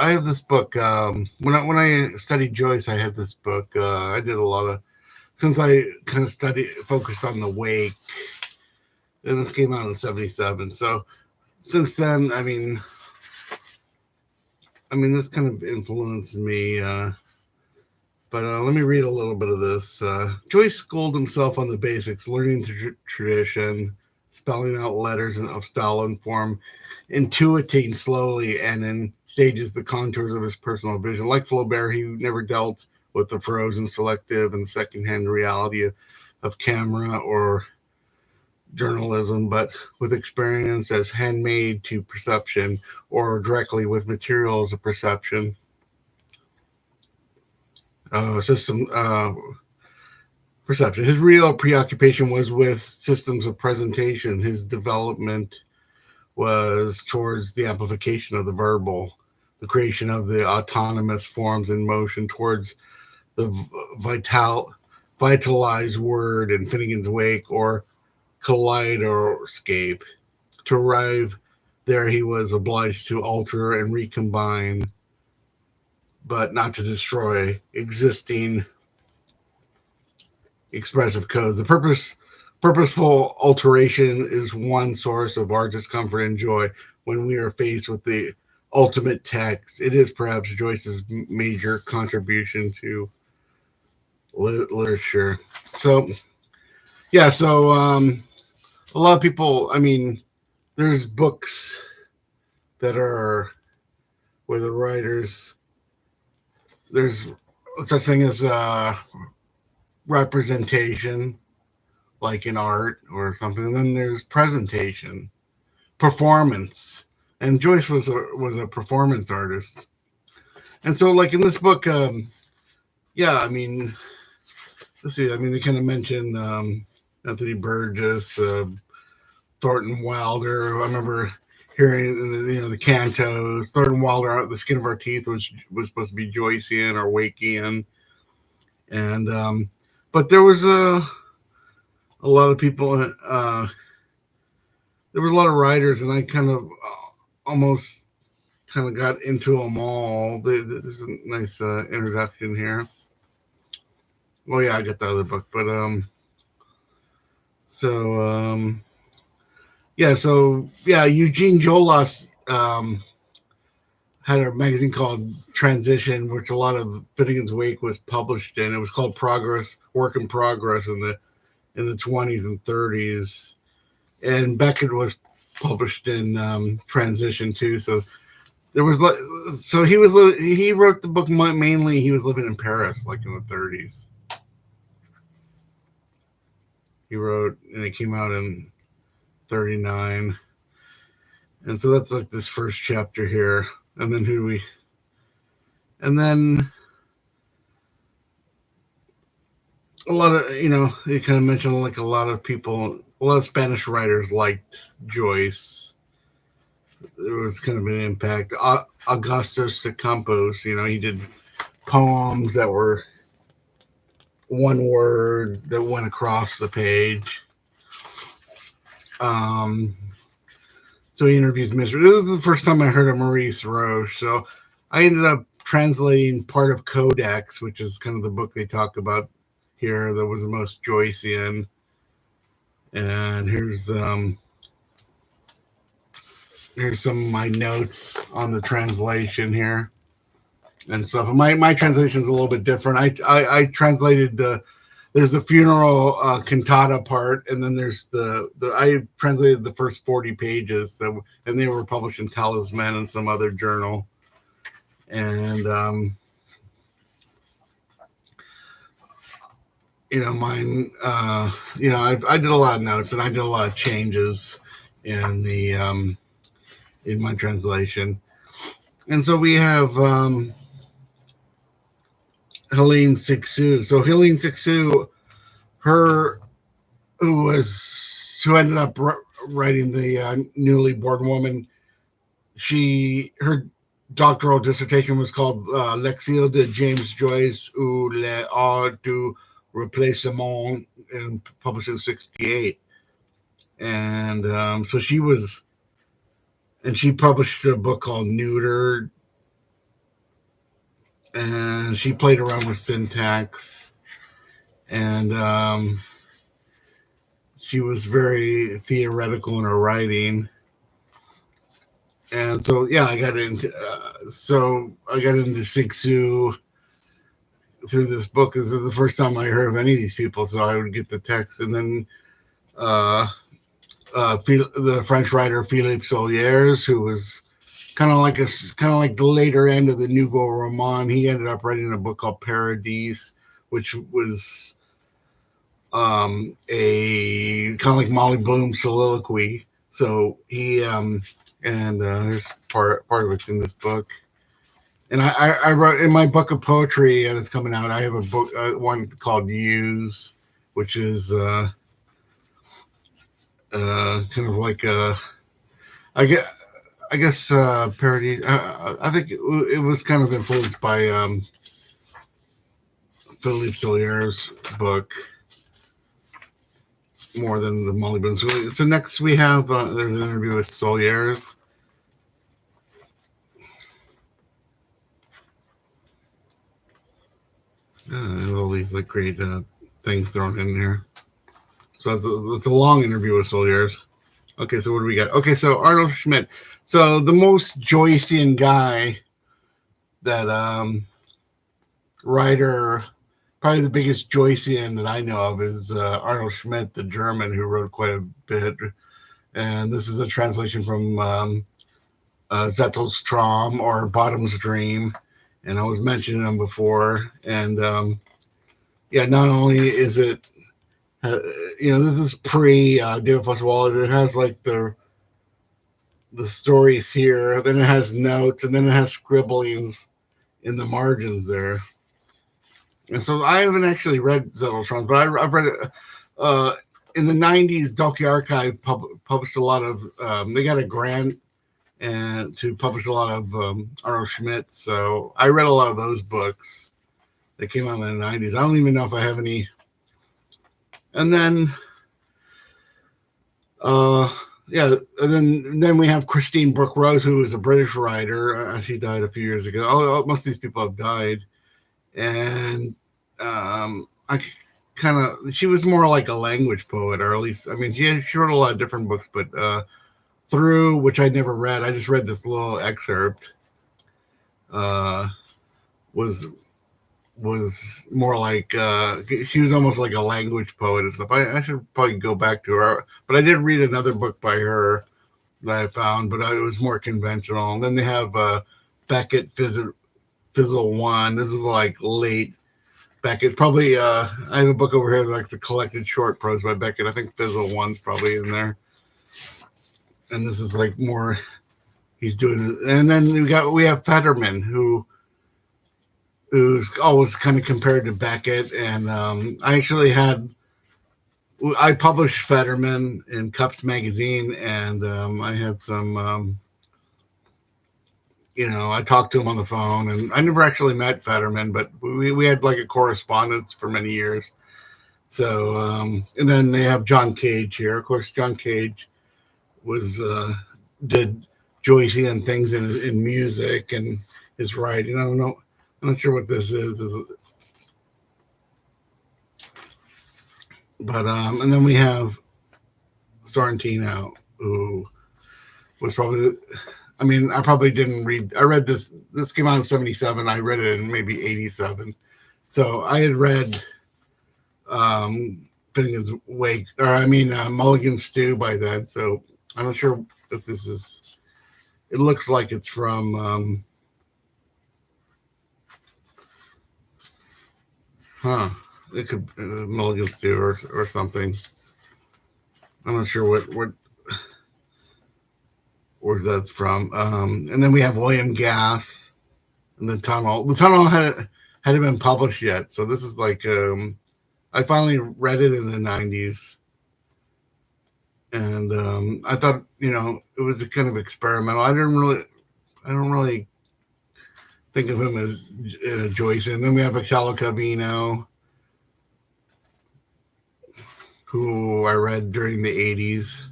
I have this book. When I studied Joyce, I had this book. I did a lot of since I kind of focused on the wake, and this came out in '77. So since then, I mean, this kind of influenced me. But let me read a little bit of this. Joyce schooled himself on the basics, learning the tradition, spelling out letters of style and form, intuiting slowly and in stages the contours of his personal vision. Like Flaubert, he never dealt with the frozen, selective, and secondhand reality of camera or journalism, but with experience as handmade to perception or directly with materials of perception. System Perception. His real preoccupation was with systems of presentation. His development was towards the amplification of the verbal, the creation of the autonomous forms in motion towards the vitalized word in Finnegans Wake or kaleidoscape. To arrive there, he was obliged to alter and recombine, but not to destroy existing expressive codes. Purposeful alteration is one source of our discomfort and joy when we are faced with the ultimate text. It is perhaps Joyce's major contribution to literature. So, yeah, so a lot of people, there's books that are where the writers, there's such thing as representation, like in art or something. And then there's presentation, performance, and Joyce was a performance artist. And so, like in this book, yeah, let's see. They kind of mention Anthony Burgess, Thornton Wilder. I remember hearing the cantos. Thornton Wilder, "The Skin of Our Teeth," was supposed to be Joycean or Wakean, and but there was a lot of people. There was a lot of writers, and I kind of almost kind of got into them all. There's a nice introduction here. Well, yeah, I got the other book, but so yeah, Eugene Jolas had a magazine called Transition, which a lot of Finnegan's Wake was published in. It was called Work in Progress in the 20s and 30s, and Beckett was published in Transition too. So there was so he wrote the book mainly. He was living in Paris, like in the 30s. He wrote, and it came out in 39. And so that's like this first chapter here. And then and then a lot of, you kind of mentioned like a lot of Spanish writers liked Joyce. There was kind of an impact. Augustus de Campos, he did poems that were one word that went across the page. So he interviews Mr. This is the first time I heard of Maurice Roche. So I ended up translating part of Codex, which is kind of the book they talk about here that was the most Joycean. And here's some of my notes on the translation here and stuff. My translation is a little bit different. I translated there's the funeral cantata part, and then there's I translated the first 40 pages, and they were published in Talisman and some other journal. And mine, I did a lot of notes, and I did a lot of changes in in my translation. And so we have Helene Sixou. So Helene Sixou, who ended up writing the Newly Born Woman. Her doctoral dissertation was called L'exil de James Joyce ou l'art du replacement, and published in '68. And so she published a book called Neuter, and she played around with syntax, and she was very theoretical in her writing. And so, yeah, I got into Siksu through this book. This is the first time I heard of any of these people, so I would get the text, and then uh, the French writer Philippe Sollers, who was kind of like the later end of the Nouveau Roman. He ended up writing a book called Paradis, which was a kind of like Molly Bloom's soliloquy. So he there's part of it's in this book. And I wrote in my book of poetry, and it's coming out. I have a book, one called Use, which is kind of like I get I guess parody. I think it was kind of influenced by Philippe Sollers' book more than the Molly Bloom. So next we have there's an interview with Sollers. All these like great things thrown in here. So it's a long interview with Sollers. Okay, so what do we got? Okay, so Arnold Schmidt. So the most Joycean guy that writer, probably the biggest Joycean that I know of is Arnold Schmidt, the German, who wrote quite a bit. And this is a translation from Zettel's Traum or Bottom's Dream. And I was mentioning them before. And yeah, not only is it, this is pre David Foster Wallace. It has like the stories here, then it has notes, and then it has scribblings in the margins there. And so I haven't actually read Zettel's Traum, but I've read it. In the 90s, Dalkey Archive published a lot of, they got a grant and to publish a lot of Arnold Schmidt. So I read a lot of those books that came out in the 90s. I don't even know if I have any. And then, yeah, and then we have Christine Brooke Rose, who is a British writer. She died a few years ago. Most of these people have died. And she was more like a language poet, or at least, I mean, she wrote a lot of different books, but Through, which I never read, I just read this little excerpt, was more like she was almost like a language poet and stuff. I should probably go back to her, but I did read another book by her that I found, but it was more conventional. And then they have Beckett Fizzle One. This is like late Beckett. Probably I have a book over here like the collected short prose by Beckett. I think Fizzle One's probably in there. And this is like more he's doing it. And then we have Fetterman, who's always kind of compared to Beckett. And I published Fetterman in Cups magazine, and I had some I talked to him on the phone, and I never actually met Fetterman, but we had like a correspondence for many years. So and then they have John Cage here. Of course, John Cage did Joycean things in music and his writing. I don't know. I'm not sure what this is. But and then we have Sorrentino, who was probably, I mean, I probably didn't read. I read this. This came out in '77. I read it in maybe '87. So I had read Finnegans Wake, or I mean Mulligan's Stew by then. So I'm not sure if this is. It looks like it's from. It could Mulligan's Stew or something. I'm not sure where that's from. And then we have William Gass and the Tunnel. The Tunnel hadn't been published yet, so this is like I finally read it in the 90s, and I thought it was a kind of experimental. I don't really think of him as Joyce. And then we have Italo Calvino, who I read during the 80s.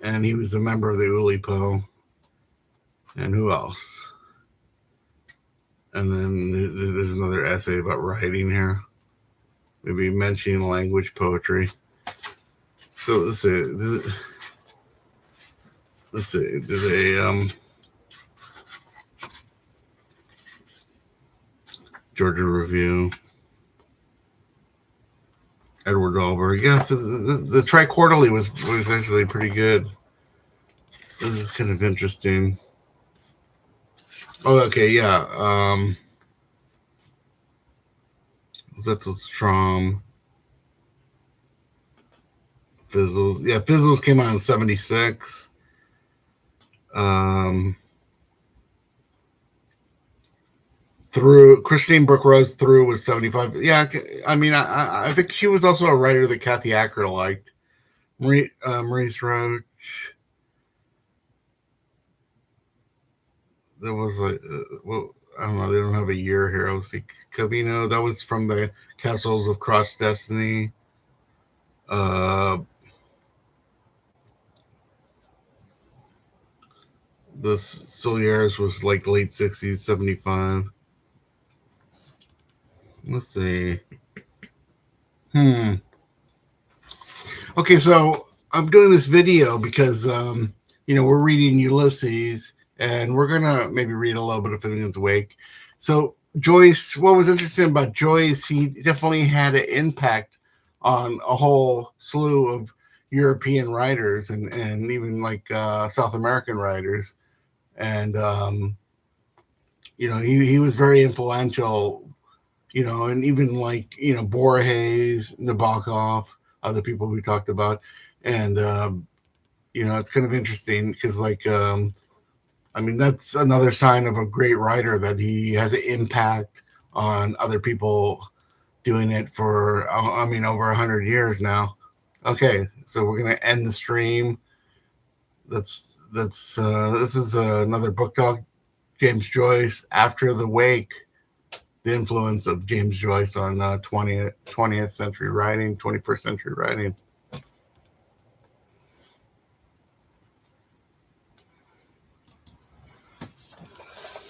And he was a member of the Oulipo. And who else? And then there's another essay about writing here, maybe mentioning language poetry. So let's see. There's a Georgia Review. Edward Dahlberg. Yeah, so the TriQuarterly was actually pretty good. This is kind of interesting. Oh, okay, yeah. Zettelstrom. Fizzles. Yeah, Fizzles came out in 76. Through Christine Brooke Rose Through was 75. Yeah, I mean, I think she was also a writer that Kathy Acker liked. Maurice Roche. There was like, well, I don't know. They don't have a year here. I'll see. Calvino. That was from the Castles of Cross Destiny. The Sollers was like late 60s, 75. Let's see. Okay, so I'm doing this video because, we're reading Ulysses, and we're going to maybe read a little bit of Finnegans Wake. So Joyce, what was interesting about Joyce, he definitely had an impact on a whole slew of European writers and even like South American writers. And, he was very influential, and even like, Borges, Nabokov, other people we talked about. And, it's kind of interesting because like, that's another sign of a great writer, that he has an impact on other people doing it for, over 100 years now. Okay, so we're going to end the stream. This is another book talk. James Joyce, After the Wake, the influence of James Joyce on 20th century writing, 21st century writing.